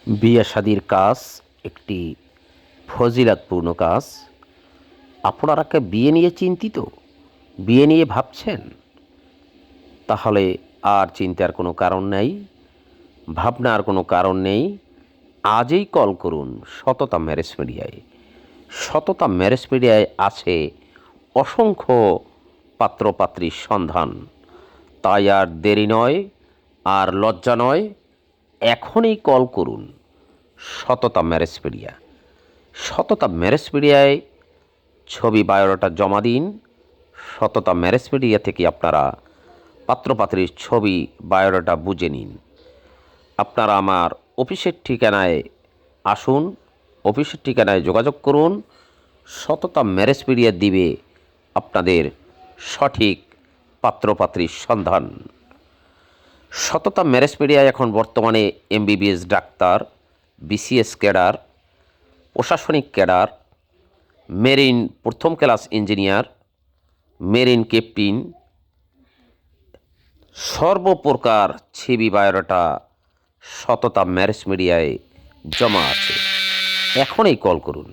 বিয়ে শাদির কাজ একটি ফজিলাতপূর্ণ কাজ। আপনারা কি বিয়ে নিয়ে চিন্তিত, বিয়ে নিয়ে ভাবছেন? তাহলে আর চিন্তার কোনো কারণ নেই, ভাবনার কোনো কারণ নেই। আজই কল করুন সততা ম্যারেজ মিডিয়ায়। সততা ম্যারেজ মিডিয়ায় আছে অসংখ্য পাত্রপাত্রীর সন্ধান। তাই আর দেরি নয়, আর লজ্জা নয়, এখনই কল করুন সততা ম্যারেজ মিডিয়া। সততা ম্যারেজ মিডিয়ায় ছবি বায়োডাটা জমা দিন। সততা ম্যারেজ মিডিয়া থেকে আপনারা পাত্রপাত্রীর ছবি বায়োডাটা বুঝে নিন। আপনারা আমার অফিসের ঠিকানায় আসুন, অফিসের ঠিকানায় যোগাযোগ করুন। সততা ম্যারেজ মিডিয়া দিবে আপনাদের সঠিক পাত্রপাত্রীর সন্ধান। সততা ম্যারেজ মিডিয়ায় এখন বর্তমানে এমবিবিএস ডাক্তার, বিসিএস ক্যাডার, প্রশাসনিক ক্যাডার, মেরিন প্রথম ক্লাস ইঞ্জিনিয়ার, মেরিন ক্যাপ্টেন, সর্বপ্রকার ছবি বায়োডাটা সততা ম্যারেজ মিডিয়ায় জমা আছে। এখনই কল করুন।